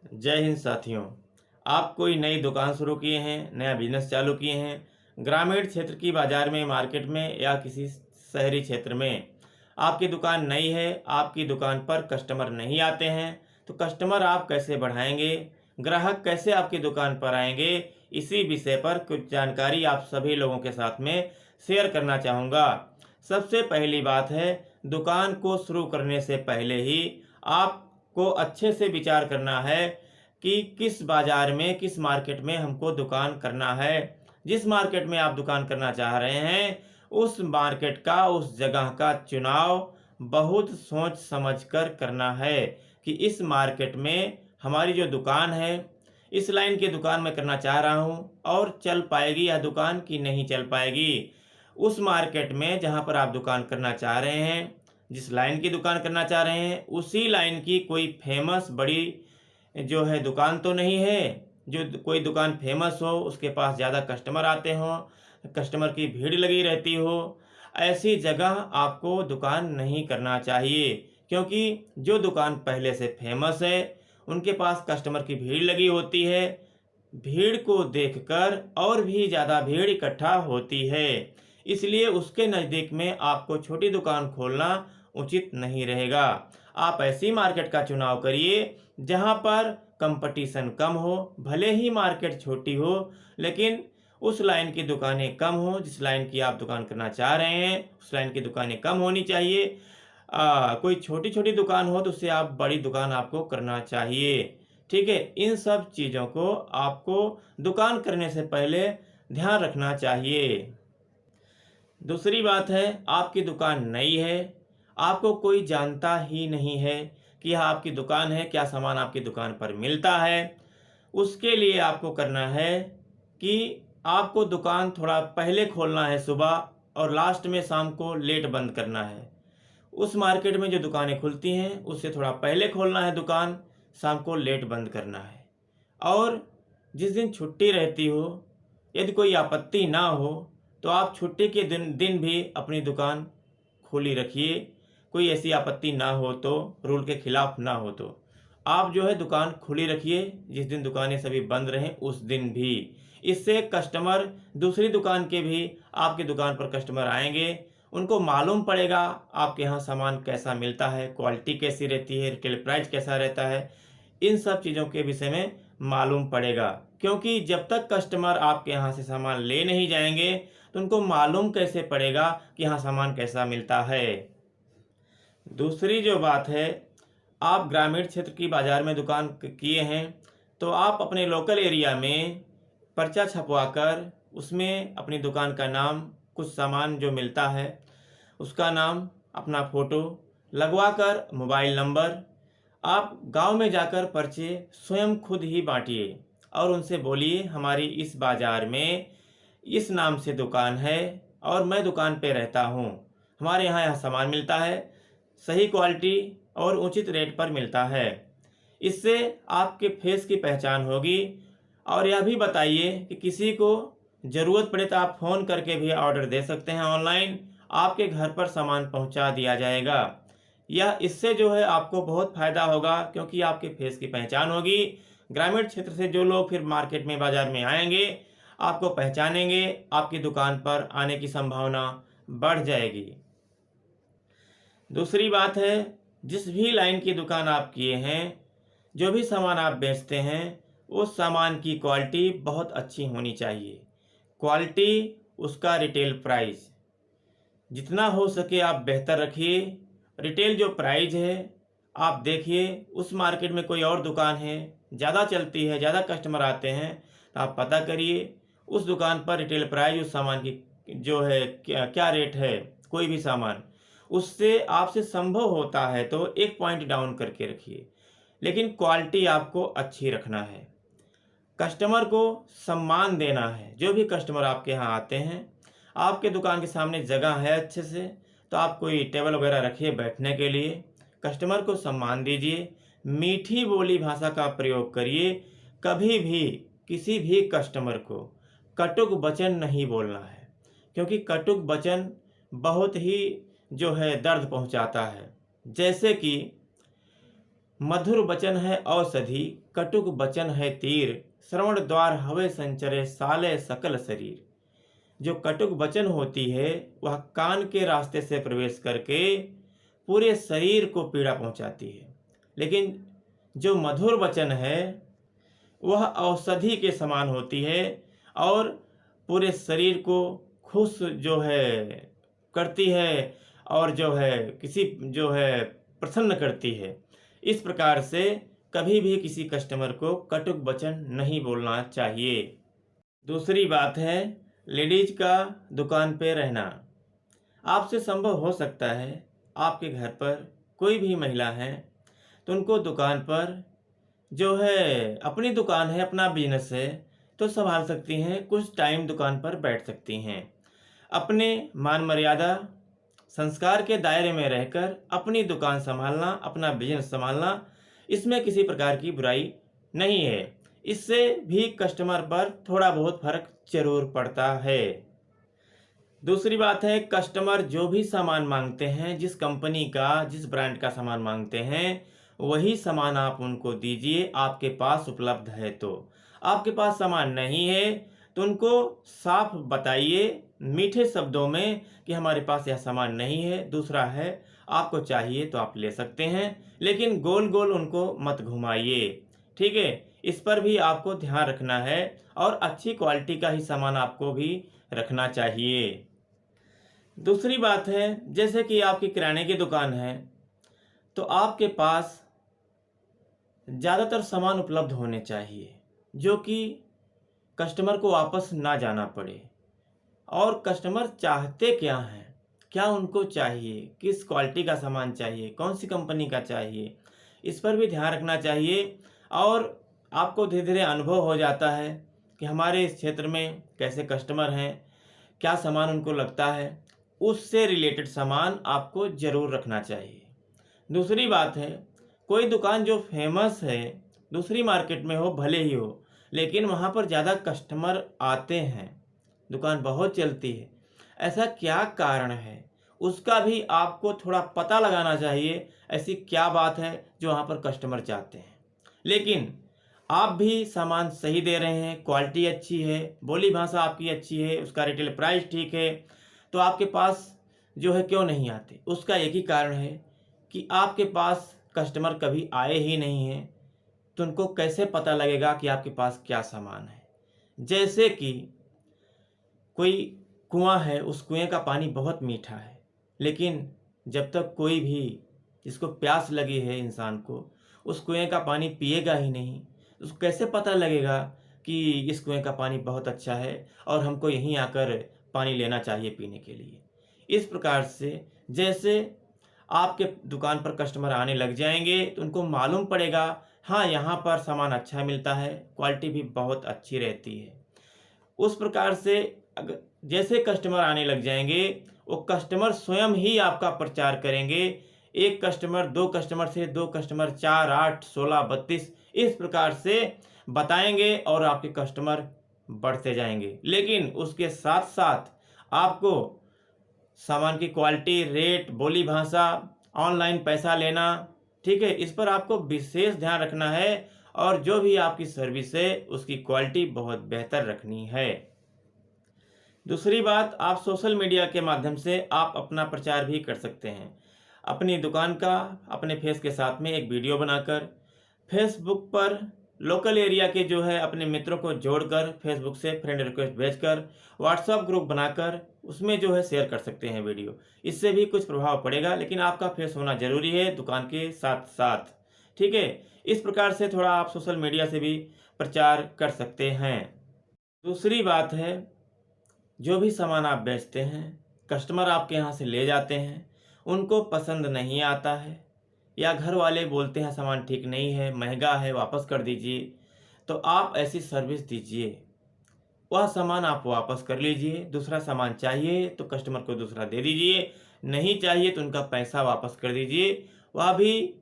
जय हिंद साथियों। आप कोई नई दुकान शुरू किए हैं, नया बिजनेस चालू किए हैं, ग्रामीण क्षेत्र की बाज़ार में, मार्केट में या किसी शहरी क्षेत्र में आपकी दुकान नई है, आपकी दुकान पर कस्टमर नहीं आते हैं, तो कस्टमर आप कैसे बढ़ाएंगे, ग्राहक कैसे आपकी दुकान पर आएंगे, इसी विषय पर कुछ जानकारी आप सभी लोगों के साथ में शेयर करना चाहूँगा। सबसे पहली बात है, दुकान को शुरू करने से पहले ही आपको अच्छे से विचार करना है कि किस बाज़ार में, किस मार्केट में हमको दुकान करना है। जिस मार्केट में आप दुकान करना चाह रहे हैं, उस मार्केट का, उस जगह का चुनाव बहुत सोच समझ कर करना है कि इस मार्केट में हमारी जो दुकान है, इस लाइन की दुकान मैं करना चाह रहा हूँ और चल पाएगी यह दुकान कि नहीं चल पाएगी। उस मार्केट में जहाँ पर आप दुकान करना चाह रहे हैं, जिस लाइन की दुकान करना चाह रहे हैं, उसी लाइन की कोई फेमस बड़ी जो है दुकान तो नहीं है, जो कोई दुकान फेमस हो, उसके पास ज़्यादा कस्टमर आते हों, कस्टमर की भीड़ लगी रहती हो। ऐसी जगह आपको दुकान नहीं करना चाहिए, क्योंकि जो दुकान पहले से फेमस है, उनके पास कस्टमर की भीड़ लगी होती है। भीड़ को देखकर और भी ज़्यादा भीड़ इकट्ठा होती है, इसलिए उसके नज़दीक में आपको छोटी दुकान खोलना उचित नहीं रहेगा। आप ऐसी मार्केट का चुनाव करिए जहां पर कंपटीशन कम हो, भले ही मार्केट छोटी हो, लेकिन उस लाइन की दुकानें कम हो। जिस लाइन की आप दुकान करना चाह रहे हैं, उस लाइन की दुकानें कम होनी चाहिए। कोई छोटी छोटी दुकान हो तो उससे आप बड़ी दुकान आपको करना चाहिए। ठीक है, इन सब चीज़ों को आपको दुकान करने से पहले ध्यान रखना चाहिए। दूसरी बात है, आपकी दुकान नई है, आपको कोई जानता ही नहीं है कि यह आपकी दुकान है, क्या सामान आपकी दुकान पर मिलता है। उसके लिए आपको करना है कि आपको दुकान थोड़ा पहले खोलना है सुबह, और लास्ट में शाम को लेट बंद करना है। उस मार्केट में जो दुकानें खुलती हैं, उससे थोड़ा पहले खोलना है दुकान, शाम को लेट बंद करना है। और जिस दिन छुट्टी रहती हो, यदि कोई आपत्ति ना हो, तो आप छुट्टी के दिन दिन भी अपनी दुकान खुली रखिए। कोई ऐसी आपत्ति ना हो तो, रूल के खिलाफ ना हो तो आप जो है दुकान खुली रखिए। जिस दिन दुकानें सभी बंद रहें उस दिन भी। इससे कस्टमर दूसरी दुकान के भी आपकी दुकान पर कस्टमर आएंगे, उनको मालूम पड़ेगा आपके यहाँ सामान कैसा मिलता है, क्वालिटी कैसी रहती है, रिटेल प्राइस कैसा रहता है। इन सब चीज़ों के विषय में मालूम पड़ेगा, क्योंकि जब तक कस्टमर आपके यहाँ से सामान ले नहीं जाएंगे तो उनको मालूम कैसे पड़ेगा कि हाँ सामान कैसा मिलता है। दूसरी जो बात है, आप ग्रामीण क्षेत्र की बाज़ार में दुकान किए हैं, तो आप अपने लोकल एरिया में पर्चा छपवाकर उसमें अपनी दुकान का नाम, कुछ सामान जो मिलता है उसका नाम, अपना फ़ोटो लगवाकर, मोबाइल नंबर, आप गांव में जाकर पर्चे स्वयं खुद ही बांटिए और उनसे बोलिए हमारी इस बाज़ार में इस नाम से दुकान है और मैं दुकान पे रहता हूँ। हमारे यहाँ यह सामान मिलता है, सही क्वालिटी और उचित रेट पर मिलता है। इससे आपके फेस की पहचान होगी। और यह भी बताइए कि किसी को ज़रूरत पड़े तो आप फ़ोन करके भी ऑर्डर दे सकते हैं ऑनलाइन, आपके घर पर सामान पहुंचा दिया जाएगा। यह इससे जो है आपको बहुत फ़ायदा होगा, क्योंकि आपके फेस की पहचान होगी। ग्रामीण क्षेत्र से जो लोग फिर मार्केट में, बाज़ार में आएंगे, आपको पहचानेंगे, आपकी दुकान पर आने की संभावना बढ़ जाएगी। दूसरी बात है, जिस भी लाइन की दुकान आप किए हैं, जो भी सामान आप बेचते हैं, उस सामान की क्वालिटी बहुत अच्छी होनी चाहिए। क्वालिटी, उसका रिटेल प्राइस जितना हो सके आप बेहतर रखिए। रिटेल जो प्राइस है आप देखिए, उस मार्केट में कोई और दुकान है, ज़्यादा चलती है, ज़्यादा कस्टमर आते हैं, तो आप पता करिए उस दुकान पर रिटेल प्राइस उस सामान की जो है क्या क्या रेट है, कोई भी सामान उससे आपसे संभव होता है तो एक पॉइंट डाउन करके रखिए, लेकिन क्वालिटी आपको अच्छी रखना है। कस्टमर को सम्मान देना है। जो भी कस्टमर आपके यहाँ आते हैं, आपके दुकान के सामने जगह है अच्छे से, तो आप कोई टेबल वगैरह रखिए बैठने के लिए, कस्टमर को सम्मान दीजिए, मीठी बोली भाषा का प्रयोग करिए। कभी भी किसी भी कस्टमर को कटुक वचन नहीं बोलना है, क्योंकि कटुक वचन बहुत ही जो है दर्द पहुंचाता है। जैसे कि मधुर वचन है औषधि, कटुक वचन है तीर, श्रवण द्वार हवे संचरे, साले सकल शरीर। जो कटुक वचन होती है वह कान के रास्ते से प्रवेश करके पूरे शरीर को पीड़ा पहुंचाती है, लेकिन जो मधुर वचन है वह औषधि के समान होती है और पूरे शरीर को खुश जो है करती है और जो है प्रसन्न करती है। इस प्रकार से कभी भी किसी कस्टमर को कटुक वचन नहीं बोलना चाहिए। दूसरी बात है लेडीज का दुकान पे रहना। आपसे संभव हो सकता है आपके घर पर कोई भी महिला है तो उनको दुकान पर जो है अपनी दुकान है, अपना बिजनेस है तो संभाल सकती हैं, कुछ टाइम दुकान पर बैठ सकती हैं। अपने मान मर्यादा संस्कार के दायरे में रहकर अपनी दुकान संभालना, अपना बिजनेस संभालना, इसमें किसी प्रकार की बुराई नहीं है। इससे भी कस्टमर पर थोड़ा बहुत फर्क जरूर पड़ता है। दूसरी बात है कस्टमर जो भी सामान मांगते हैं, जिस कंपनी का, जिस ब्रांड का सामान मांगते हैं वही सामान आप उनको दीजिए, आपके पास उपलब्ध है तो। आपके पास सामान नहीं है तो उनको साफ बताइए मीठे शब्दों में कि हमारे पास यह सामान नहीं है, दूसरा है, आपको चाहिए तो आप ले सकते हैं, लेकिन गोल गोल उनको मत घुमाइए। ठीक है, इस पर भी आपको ध्यान रखना है और अच्छी क्वालिटी का ही सामान आपको भी रखना चाहिए। दूसरी बात है जैसे कि आपकी किराने की दुकान है तो आपके पास ज़्यादातर सामान उपलब्ध होने चाहिए जो कि कस्टमर को वापस ना जाना पड़े। और कस्टमर चाहते क्या हैं, क्या उनको चाहिए, किस क्वालिटी का सामान चाहिए, कौन सी कंपनी का चाहिए, इस पर भी ध्यान रखना चाहिए। और आपको धीरे धीरे अनुभव हो जाता है कि हमारे इस क्षेत्र में कैसे कस्टमर हैं, क्या सामान उनको लगता है, उससे रिलेटेड सामान आपको ज़रूर रखना चाहिए। दूसरी बात है कोई दुकान जो फेमस है दूसरी मार्केट में हो भले ही हो, लेकिन वहाँ पर ज़्यादा कस्टमर आते हैं, दुकान बहुत चलती है, ऐसा क्या कारण है उसका भी आपको थोड़ा पता लगाना चाहिए। ऐसी क्या बात है जो वहाँ पर कस्टमर चाहते हैं, लेकिन आप भी सामान सही दे रहे हैं, क्वालिटी अच्छी है, बोली भाषा आपकी अच्छी है, उसका रिटेल प्राइस ठीक है, तो आपके पास जो है क्यों नहीं आते। उसका एक ही कारण है कि आपके पास कस्टमर कभी आए ही नहीं हैं, तो उनको कैसे पता लगेगा कि आपके पास क्या सामान है। जैसे कि कोई कुआं है, उस कुएं का पानी बहुत मीठा है, लेकिन जब तक कोई भी जिसको प्यास लगी है इंसान को उस कुएं का पानी पिएगा ही नहीं, उसको कैसे पता लगेगा कि इस कुएं का पानी बहुत अच्छा है और हमको यहीं आकर पानी लेना चाहिए पीने के लिए। इस प्रकार से जैसे आपके दुकान पर कस्टमर आने लग जाएंगे तो उनको मालूम पड़ेगा हाँ यहाँ पर सामान अच्छा मिलता है, क्वालिटी भी बहुत अच्छी रहती है। उस प्रकार से अगर जैसे कस्टमर आने लग जाएंगे वो कस्टमर स्वयं ही आपका प्रचार करेंगे। एक कस्टमर, दो कस्टमर से दो कस्टमर, 4, 8, 16, 32 इस प्रकार से बताएंगे और आपके कस्टमर बढ़ते जाएंगे। लेकिन उसके साथ साथ आपको सामान की क्वालिटी, रेट, बोली भाषा, ऑनलाइन पैसा लेना, ठीक है, इस पर आपको विशेष ध्यान रखना है और जो भी आपकी सर्विस है उसकी क्वालिटी बहुत बेहतर रखनी है। दूसरी बात, आप सोशल मीडिया के माध्यम से आप अपना प्रचार भी कर सकते हैं। अपनी दुकान का अपने फेस के साथ में एक वीडियो बनाकर फेसबुक पर लोकल एरिया के जो है अपने मित्रों को जोड़कर फेसबुक से फ्रेंड रिक्वेस्ट भेजकर व्हाट्सएप ग्रुप बनाकर उसमें जो है शेयर कर सकते हैं वीडियो। इससे भी कुछ प्रभाव पड़ेगा, लेकिन आपका फेस होना जरूरी है दुकान के साथ साथ। ठीक है, इस प्रकार से थोड़ा आप सोशल मीडिया से भी प्रचार कर सकते हैं। दूसरी बात है जो भी सामान आप बेचते हैं कस्टमर आपके यहाँ से ले जाते हैं, उनको पसंद नहीं आता है या घर वाले बोलते हैं सामान ठीक नहीं है, महंगा है, वापस कर दीजिए, तो आप ऐसी सर्विस दीजिए, वह सामान आप वापस कर लीजिए। दूसरा सामान चाहिए तो कस्टमर को दूसरा दे दीजिए, नहीं चाहिए तो उनका पैसा वापस कर दीजिए। वह भी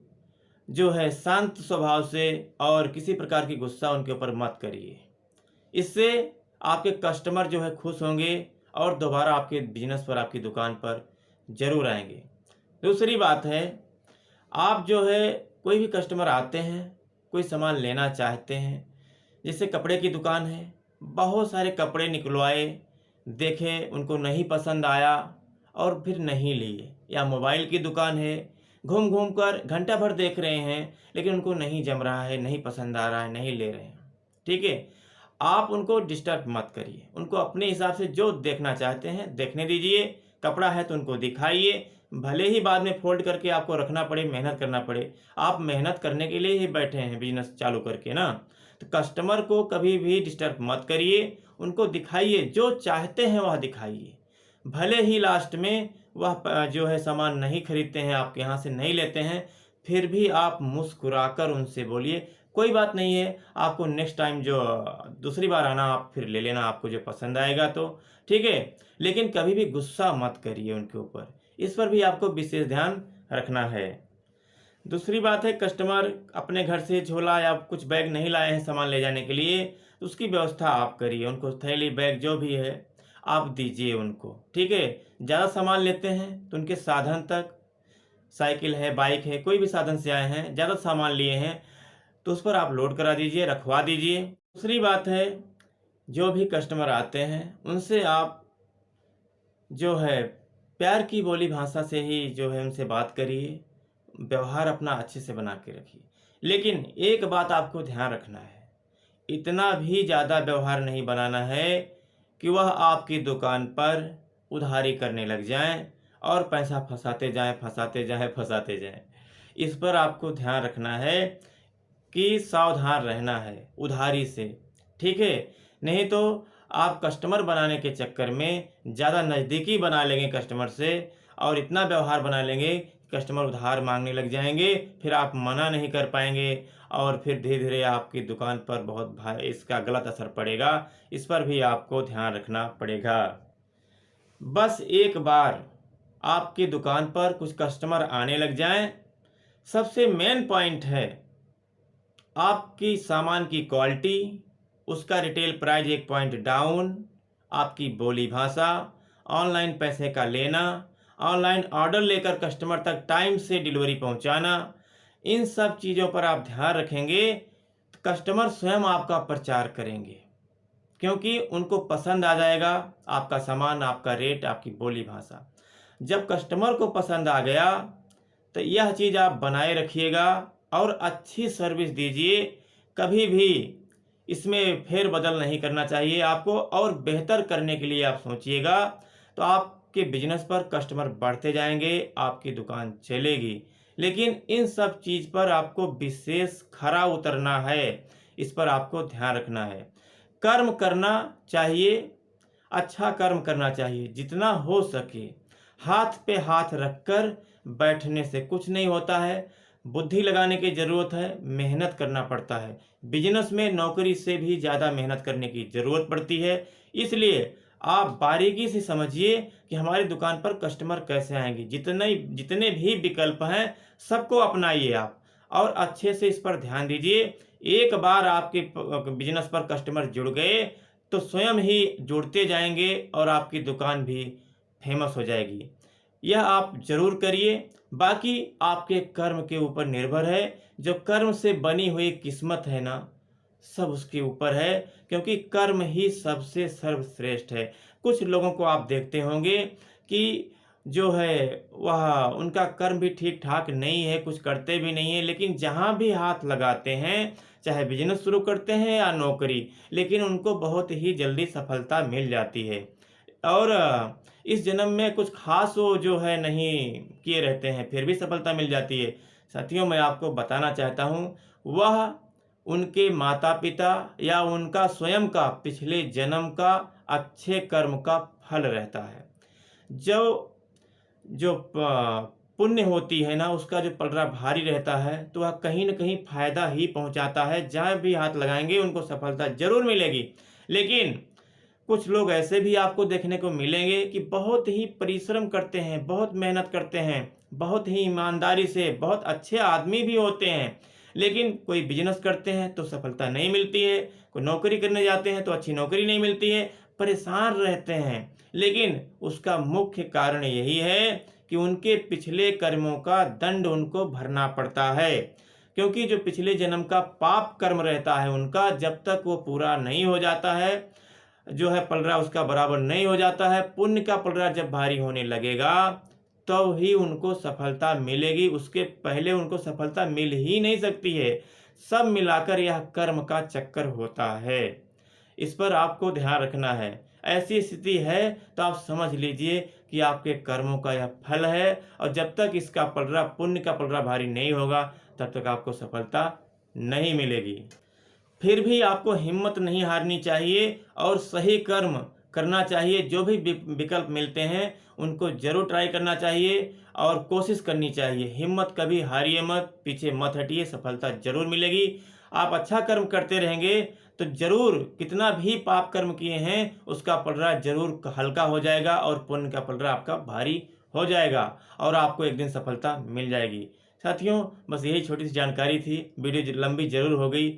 जो है शांत स्वभाव से और किसी प्रकार की गुस्सा उनके ऊपर मत करिए। इससे आपके कस्टमर जो है खुश होंगे और दोबारा आपके बिजनेस पर, आपकी दुकान पर जरूर आएंगे। दूसरी बात है आप जो है कोई भी कस्टमर आते हैं, कोई सामान लेना चाहते हैं, जैसे कपड़े की दुकान है, बहुत सारे कपड़े निकलवाए, देखे, उनको नहीं पसंद आया और फिर नहीं लिए। या मोबाइल की दुकान है, घूम घूम कर घंटा भर देख रहे हैं, लेकिन उनको नहीं जम रहा है, नहीं पसंद आ रहा है, नहीं ले रहे हैं। ठीक है, आप उनको डिस्टर्ब मत करिए, उनको अपने हिसाब से जो देखना चाहते हैं देखने दीजिए। कपड़ा है तो उनको दिखाइए, भले ही बाद में फोल्ड करके आपको रखना पड़े, मेहनत करना पड़े। आप मेहनत करने के लिए ही बैठे हैं बिजनेस चालू करके ना। तो कस्टमर को कभी भी डिस्टर्ब मत करिए, उनको दिखाइए, जो चाहते हैं वह दिखाइए। भले ही लास्ट में वह जो है सामान नहीं खरीदते हैं, आपके यहाँ से नहीं लेते हैं, फिर भी आप मुस्कुराकर उनसे बोलिए, कोई बात नहीं है, आपको नेक्स्ट टाइम जो दूसरी बार आना आप फिर ले लेना, आपको जो पसंद आएगा तो। ठीक है, लेकिन कभी भी गुस्सा मत करिए उनके ऊपर, इस पर भी आपको विशेष ध्यान रखना है। दूसरी बात है, कस्टमर अपने घर से झोला या कुछ बैग नहीं लाए हैं सामान ले जाने के लिए, तो उसकी व्यवस्था आप करिए, उनको थैली बैग जो भी है आप दीजिए उनको। ठीक है, ज़्यादा सामान लेते हैं तो उनके साधन तक, साइकिल है, बाइक है, कोई भी साधन से आए हैं, ज़्यादा सामान लिए हैं तो उस पर आप लोड करा दीजिए, रखवा दीजिए। दूसरी बात है, जो भी कस्टमर आते हैं उनसे आप जो है प्यार की बोली भाषा से ही जो है उनसे बात करिए, व्यवहार अपना अच्छे से बना के रखिए। लेकिन एक बात आपको ध्यान रखना है, इतना भी ज़्यादा व्यवहार नहीं बनाना है कि वह आपकी दुकान पर उधारी करने लग जाएं और पैसा फंसाते जाएं, फंसाते जाएं, फंसाते जाएं। इस पर आपको ध्यान रखना है कि सावधान रहना है उधारी से। ठीक है, नहीं तो आप कस्टमर बनाने के चक्कर में ज़्यादा नज़दीकी बना लेंगे कस्टमर से, और इतना व्यवहार बना लेंगे कस्टमर उधार मांगने लग जाएंगे, फिर आप मना नहीं कर पाएंगे और फिर धीरे धीरे आपकी दुकान पर बहुत इसका गलत असर पड़ेगा। इस पर भी आपको ध्यान रखना पड़ेगा। बस एक बार आपकी दुकान पर कुछ कस्टमर आने लग जाएं, सबसे मेन पॉइंट है आपकी सामान की क्वालिटी, उसका रिटेल प्राइस 1 पॉइंट डाउन, आपकी बोली भाषा, ऑनलाइन पैसे का लेना, ऑनलाइन ऑर्डर लेकर कस्टमर तक टाइम से डिलीवरी पहुंचाना। इन सब चीज़ों पर आप ध्यान रखेंगे तो कस्टमर स्वयं आपका प्रचार करेंगे, क्योंकि उनको पसंद आ जाएगा आपका सामान, आपका रेट, आपकी बोली भाषा। जब कस्टमर को पसंद आ गया तो यह चीज़ आप बनाए रखिएगा और अच्छी सर्विस दीजिए। कभी भी इसमें फेरबदल नहीं करना चाहिए आपको, और बेहतर करने के लिए आप सोचिएगा तो आपके बिजनेस पर कस्टमर बढ़ते जाएंगे, आपकी दुकान चलेगी। लेकिन इन सब चीज़ पर आपको विशेष खरा उतरना है, इस पर आपको ध्यान रखना है। कर्म करना चाहिए, अच्छा कर्म करना चाहिए, जितना हो सके। हाथ पे हाथ रखकर बैठने से कुछ नहीं होता है, बुद्धि लगाने की ज़रूरत है, मेहनत करना पड़ता है। बिजनेस में नौकरी से भी ज़्यादा मेहनत करने की ज़रूरत पड़ती है। इसलिए आप बारीकी से समझिए कि हमारी दुकान पर कस्टमर कैसे आएंगे। जितने जितने भी विकल्प हैं सबको अपनाइए आप, और अच्छे से इस पर ध्यान दीजिए। एक बार आपके बिजनेस पर कस्टमर जुड़ गए तो स्वयं ही जुड़ते जाएंगे और आपकी दुकान भी फेमस हो जाएगी। यह आप जरूर करिए। बाकी आपके कर्म के ऊपर निर्भर है, जो कर्म से बनी हुई किस्मत है ना, सब उसके ऊपर है, क्योंकि कर्म ही सबसे सर्वश्रेष्ठ है। कुछ लोगों को आप देखते होंगे कि जो है वह उनका कर्म भी ठीक ठाक नहीं है, कुछ करते भी नहीं है, लेकिन जहाँ भी हाथ लगाते हैं, चाहे बिजनेस शुरू करते हैं या नौकरी, लेकिन उनको बहुत ही जल्दी सफलता मिल जाती है। और इस जन्म में कुछ खास वो जो है नहीं किए रहते हैं, फिर भी सफलता मिल जाती है। साथियों, मैं आपको बताना चाहता हूँ, वह उनके माता पिता या उनका स्वयं का पिछले जन्म का अच्छे कर्म का फल रहता है। जो जो पुण्य होती है ना, उसका जो पलड़ा भारी रहता है, तो वह कहीं न कहीं फायदा ही पहुंचाता है। जहाँ भी हाथ लगाएंगे उनको सफलता जरूर मिलेगी। लेकिन कुछ लोग ऐसे भी आपको देखने को मिलेंगे कि बहुत ही परिश्रम करते हैं, बहुत मेहनत करते हैं, बहुत ही ईमानदारी से, बहुत अच्छे आदमी भी होते हैं, लेकिन कोई बिजनेस करते हैं तो सफलता नहीं मिलती है, कोई नौकरी करने जाते हैं तो अच्छी नौकरी नहीं मिलती है, परेशान रहते हैं। लेकिन उसका मुख्य कारण यही है कि उनके पिछले कर्मों का दंड उनको भरना पड़ता है। क्योंकि जो पिछले जन्म का पाप कर्म रहता है उनका, जब तक वो पूरा नहीं हो जाता है, जो है पलड़ा उसका बराबर नहीं हो जाता है, पुण्य का पलड़ा जब भारी होने लगेगा तो ही उनको सफलता मिलेगी। उसके पहले उनको सफलता मिल ही नहीं सकती है। सब मिलाकर यह कर्म का चक्कर होता है। इस पर आपको ध्यान रखना है। ऐसी स्थिति है तो आप समझ लीजिए कि आपके कर्मों का यह फल है, और जब तक इसका पलड़ा, पुण्य का पलड़ा भारी नहीं होगा, तब तक आपको सफलता नहीं मिलेगी। फिर भी आपको हिम्मत नहीं हारनी चाहिए और सही कर्म करना चाहिए। जो भी विकल्प मिलते हैं उनको जरूर ट्राई करना चाहिए और कोशिश करनी चाहिए। हिम्मत कभी हारिए मत, पीछे मत हटिए, सफलता जरूर मिलेगी। आप अच्छा कर्म करते रहेंगे तो जरूर, कितना भी पाप कर्म किए हैं उसका पलड़ा जरूर हल्का हो जाएगा और पुण्य का पलड़ा आपका भारी हो जाएगा और आपको एक दिन सफलता मिल जाएगी। साथियों, बस यही छोटी सी जानकारी थी। वीडियो लंबी जरूर हो गई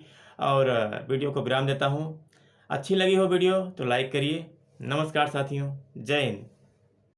और वीडियो को विराम देता हूँ। अच्छी लगी हो वीडियो तो लाइक करिए। नमस्कार साथियों, जय हिंद।